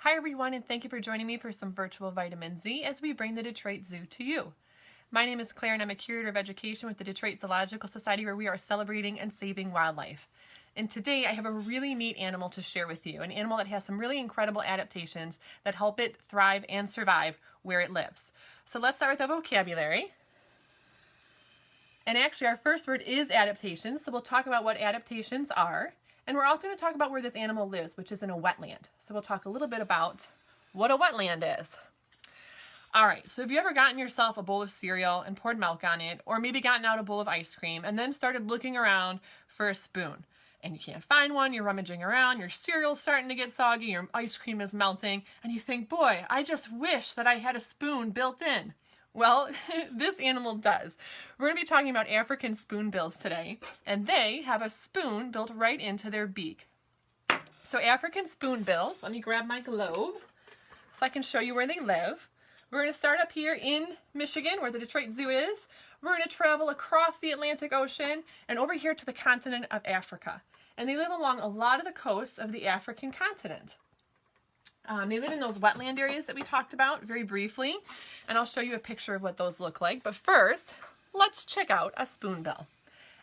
Hi everyone, and thank you for joining me for some virtual vitamin Z as we bring the Detroit Zoo to you. My name is Claire and I'm a curator of education with the Detroit Zoological Society, where we are celebrating and saving wildlife. And today I have a really neat animal to share with you, an animal that has some really incredible adaptations that help it thrive and survive where it lives. So let's start with the vocabulary. And actually our first word is adaptations, so we'll talk about what adaptations are. And we're also going to talk about where this animal lives, which is in a wetland. So we'll talk a little bit about what a wetland is. All right, so have you ever gotten yourself a bowl of cereal and poured milk on it, or maybe gotten out a bowl of ice cream and then started looking around for a spoon? And you can't find one, you're rummaging around, your cereal's starting to get soggy, your ice cream is melting, and you think, boy, I just wish that I had a spoon built in. Well, this animal does. We're going to be talking about African spoonbills today, and they have a spoon built right into their beak. So African spoonbills, let me grab my globe so I can show you where they live. We're going to start up here in Michigan, where the Detroit Zoo is. We're going to travel across the Atlantic Ocean and over here to the continent of Africa. And they live along a lot of the coasts of the African continent. They live in those wetland areas that we talked about very briefly, and I'll show you a picture of what those look like. But first, let's check out a spoonbill.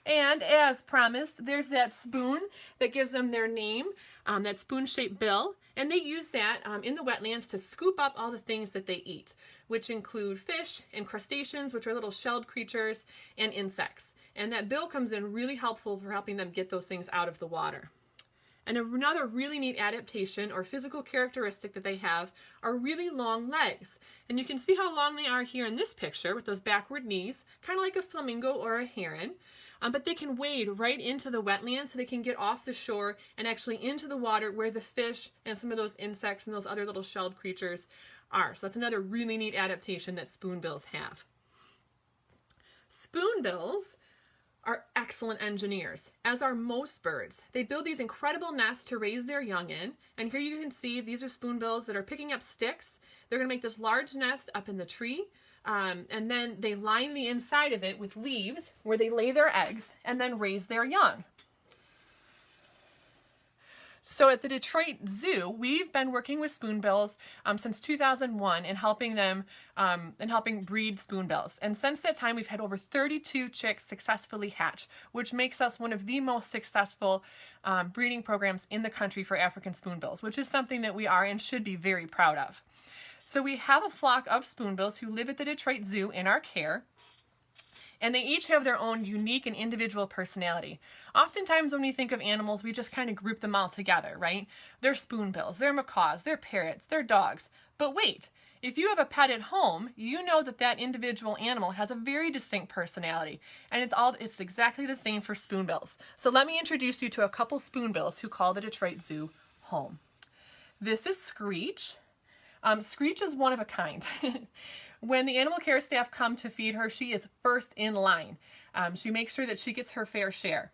And as promised, there's that spoon that gives them their name, that spoon-shaped bill, and they use that in the wetlands to scoop up all the things that they eat, which include fish and crustaceans, which are little shelled creatures, and insects. And that bill comes in really helpful for helping them get those things out of the water. And another really neat adaptation or physical characteristic that they have are really long legs. And you can see how long they are here in this picture with those backward knees, kind of like a flamingo or a heron. But they can wade right into the wetland, so they can get off the shore and actually into the water where the fish and some of those insects and those other little shelled creatures are. So that's another really neat adaptation that spoonbills have. Spoonbills are excellent engineers, as are most birds. They build these incredible nests to raise their young in, and here you can see these are spoonbills that are picking up sticks. They're going to make this large nest up in the tree, and then they line the inside of it with leaves where they lay their eggs and then raise their young. So at the Detroit Zoo, we've been working with spoonbills since 2001 and helping them helping breed spoonbills. And since that time, we've had over 32 chicks successfully hatch, which makes us one of the most successful breeding programs in the country for African spoonbills, which is something that we are and should be very proud of. So we have a flock of spoonbills who live at the Detroit Zoo in our care. And they each have their own unique and individual personality. Oftentimes when we think of animals, we just kind of group them all together, right? They're spoonbills, they're macaws, they're parrots, they're dogs. But wait, if you have a pet at home, you know that that individual animal has a very distinct personality. And it's exactly the same for spoonbills. So let me introduce you to a couple spoonbills who call the Detroit Zoo home. This is Screech. Screech is one of a kind. When the animal care staff come to feed her, she is first in line. She makes sure that she gets her fair share.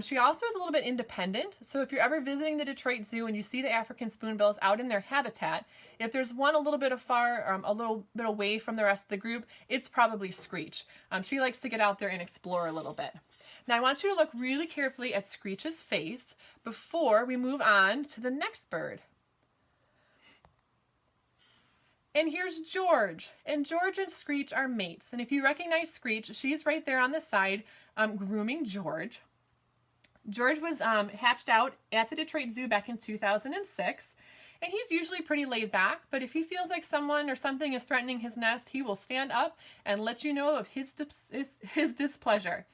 She also is a little bit independent, so if you're ever visiting the Detroit Zoo and you see the African spoonbills out in their habitat, if there's one a little bit away from the rest of the group, it's probably Screech. She likes to get out there and explore a little bit. Now I want you to look really carefully at Screech's face before we move on to the next bird. And here's George, and George and Screech are mates. And if you recognize Screech, she's right there on the side grooming George. George was hatched out at the Detroit Zoo back in 2006, and he's usually pretty laid back, but if he feels like someone or something is threatening his nest, he will stand up and let you know of his displeasure.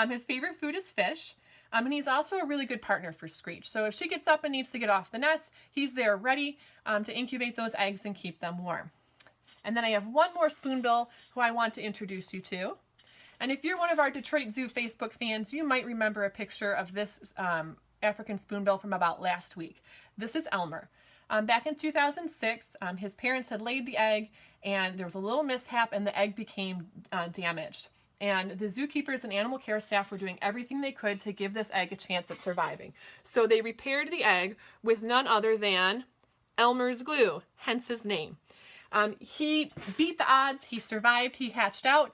His favorite food is fish. And he's also a really good partner for Screech. So if she gets up and needs to get off the nest, he's there ready to incubate those eggs and keep them warm. And then I have one more spoonbill who I want to introduce you to. And if you're one of our Detroit Zoo Facebook fans, you might remember a picture of this African spoonbill from about last week. This is Elmer. Back in 2006, his parents had laid the egg and there was a little mishap and the egg became damaged. And the zookeepers and animal care staff were doing everything they could to give this egg a chance at surviving. So they repaired the egg with none other than Elmer's glue, hence his name. He beat the odds, he survived, he hatched out.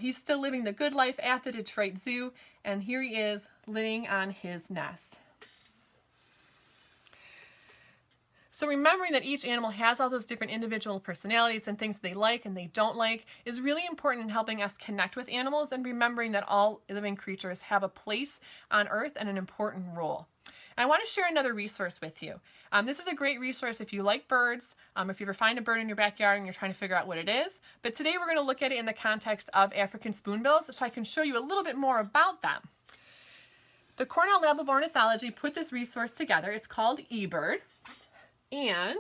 He's still living the good life at the Detroit Zoo, and here he is living on his nest. So remembering that each animal has all those different individual personalities and things they like and they don't like is really important in helping us connect with animals and remembering that all living creatures have a place on Earth and an important role. I want to share another resource with you. This is a great resource if you like birds, if you ever find a bird in your backyard and you're trying to figure out what it is. But today we're going to look at it in the context of African spoonbills so I can show you a little bit more about them. The Cornell Lab of Ornithology put this resource together. It's called eBird. And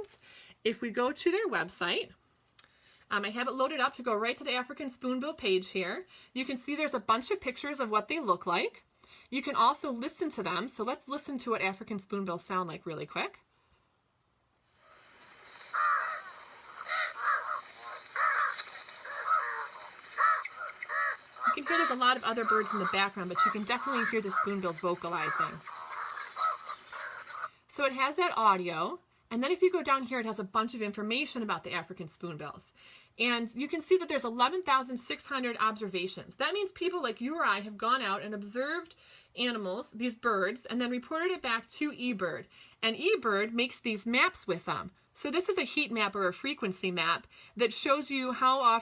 if we go to their website, I have it loaded up to go right to the African spoonbill page here. You can see there's a bunch of pictures of what they look like. You can also listen to them. So let's listen to what African spoonbills sound like really quick. You can hear there's a lot of other birds in the background, but you can definitely hear the spoonbills vocalizing. So it has that audio, and then if you go down here, it has a bunch of information about the African spoonbills. And you can see that there's 11,600 observations. That means people like you or I have gone out and observed animals, these birds, and then reported it back to eBird. And eBird makes these maps with them. So this is a heat map or a frequency map that shows you how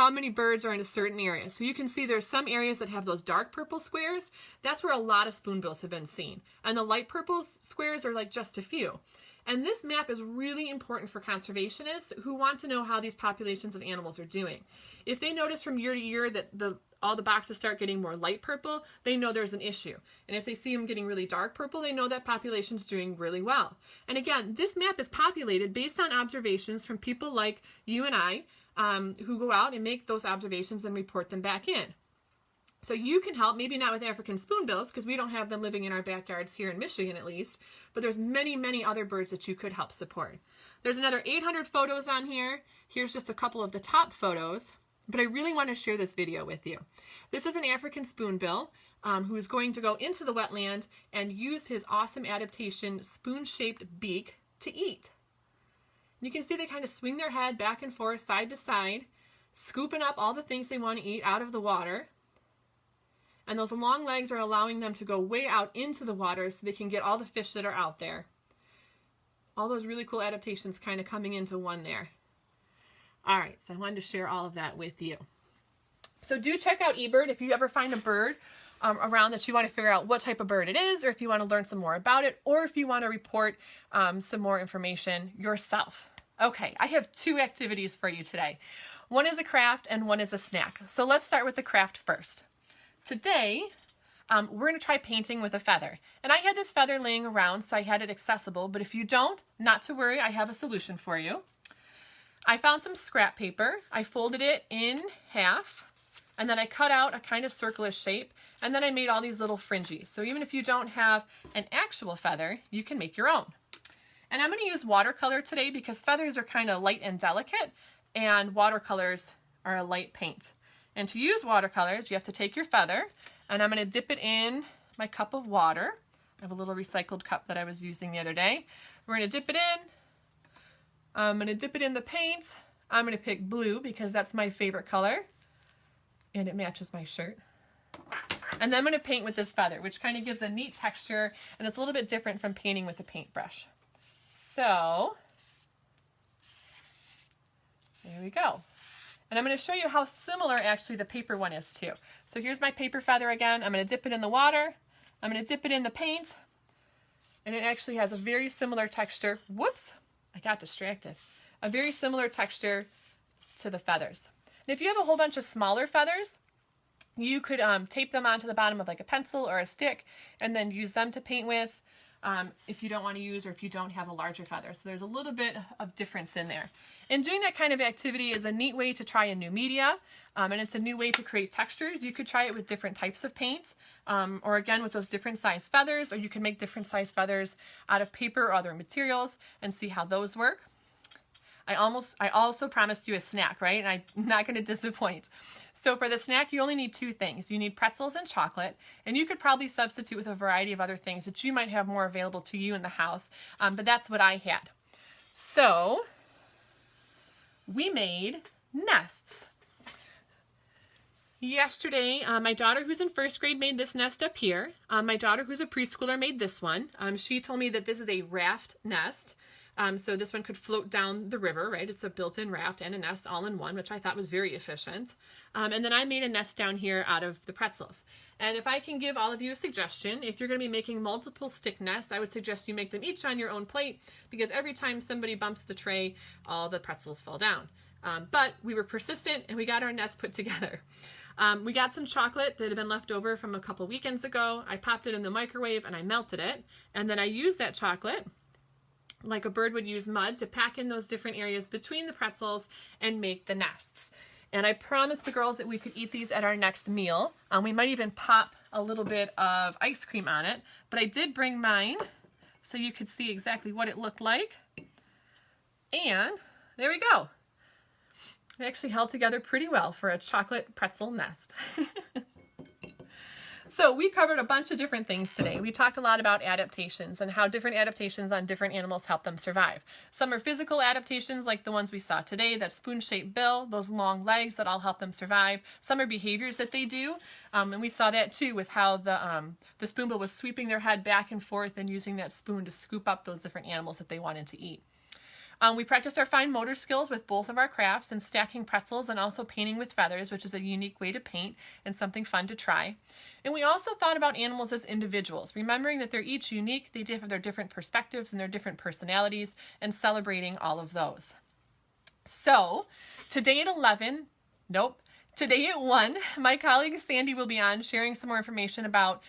many birds are in a certain area. So you can see there's some areas that have those dark purple squares. That's where a lot of spoonbills have been seen. And the light purple squares are like just a few. And this map is really important for conservationists who want to know how these populations of animals are doing. If they notice from year to year that all the boxes start getting more light purple, they know there's an issue. And if they see them getting really dark purple, they know that population's doing really well. And again, this map is populated based on observations from people like you and I who go out and make those observations and report them back in. So you can help, maybe not with African spoonbills, because we don't have them living in our backyards here in Michigan at least, but there's many, many other birds that you could help support. There's another 800 photos on here. Here's just a couple of the top photos, but I really want to share this video with you. This is an African spoonbill who is going to go into the wetland and use his awesome adaptation spoon-shaped beak to eat. You can see they kind of swing their head back and forth, side to side, scooping up all the things they want to eat out of the water. And those long legs are allowing them to go way out into the water so they can get all the fish that are out there. All those really cool adaptations kind of coming into one there. All right, so I wanted to share all of that with you. So do check out eBird if you ever find a bird around that you want to figure out what type of bird it is, or if you want to learn some more about it, or if you want to report some more information yourself. Okay, I have two activities for you today. One is a craft and one is a snack. So let's start with the craft first. Today, we're going to try painting with a feather. And I had this feather laying around, so I had it accessible. But if you don't, not to worry, I have a solution for you. I found some scrap paper. I folded it in half, and then I cut out a kind of circular shape, and then I made all these little fringes. So even if you don't have an actual feather, you can make your own. And I'm going to use watercolor today because feathers are kind of light and delicate, and watercolors are a light paint. And to use watercolors, you have to take your feather, and I'm going to dip it in my cup of water. I have a little recycled cup that I was using the other day. We're going to dip it in. I'm going to dip it in the paint. I'm going to pick blue because that's my favorite color, and it matches my shirt. And then I'm going to paint with this feather, which kind of gives a neat texture, and it's a little bit different from painting with a paintbrush. So, there we go. And I'm going to show you how similar actually the paper one is too. So here's my paper feather again. I'm going to dip it in the water. I'm going to dip it in the paint. And it actually has a very similar texture. Whoops, I got distracted. A very similar texture to the feathers. And if you have a whole bunch of smaller feathers, you could tape them onto the bottom of like a pencil or a stick and then use them to paint with if you don't want to use or if you don't have a larger feather. So there's a little bit of difference in there. And doing that kind of activity is a neat way to try a new media, and it's a new way to create textures. You could try it with different types of paint, or again with those different size feathers, or you can make different size feathers out of paper or other materials and see how those work. I also promised you a snack, right? And I'm not going to disappoint. So for the snack, you only need two things. You need pretzels and chocolate, and you could probably substitute with a variety of other things that you might have more available to you in the house, but that's what I had. So we made nests. Yesterday, my daughter who's in first grade made this nest up here. My daughter who's a preschooler made this one. She told me that this is a raft nest. So this one could float down the river, right? It's a built-in raft and a nest all in one, which I thought was very efficient. And then I made a nest down here out of the pretzels. And if I can give all of you a suggestion, if you're going to be making multiple stick nests, I would suggest you make them each on your own plate, because every time somebody bumps the tray, all the pretzels fall down. But we were persistent and we got our nest put together. We got some chocolate that had been left over from a couple weekends ago. I popped it in the microwave and I melted it. And then I used that chocolate, like a bird would use mud, to pack in those different areas between the pretzels and make the nests. And I promised the girls that we could eat these at our next meal. We might even pop a little bit of ice cream on it, but I did bring mine so you could see exactly what it looked like. And there we go. It actually held together pretty well for a chocolate pretzel nest. So we covered a bunch of different things today. We talked a lot about adaptations and how different adaptations on different animals help them survive. Some are physical adaptations like the ones we saw today, that spoon-shaped bill, those long legs that all help them survive. Some are behaviors that they do, and we saw that too with how the spoonbill was sweeping their head back and forth and using that spoon to scoop up those different animals that they wanted to eat. We practiced our fine motor skills with both of our crafts and stacking pretzels and also painting with feathers, which is a unique way to paint and something fun to try. And we also thought about animals as individuals, remembering that they're each unique, they have their different perspectives and their different personalities, and celebrating all of those. So today at 1, my colleague Sandy will be on sharing some more information about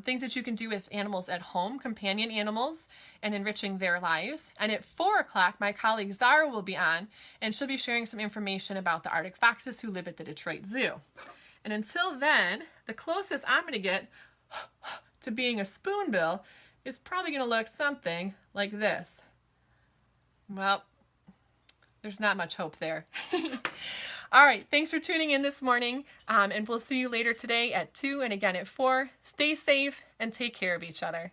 things that you can do with animals at home, companion animals, and enriching their lives. And at 4 o'clock, my colleague Zara will be on, and she'll be sharing some information about the Arctic foxes who live at the Detroit Zoo. And until then, the closest I'm going to get to being a spoonbill is probably going to look something like this. Well, there's not much hope there. All right, thanks for tuning in this morning, and we'll see you later today at 2 and again at 4. Stay safe and take care of each other.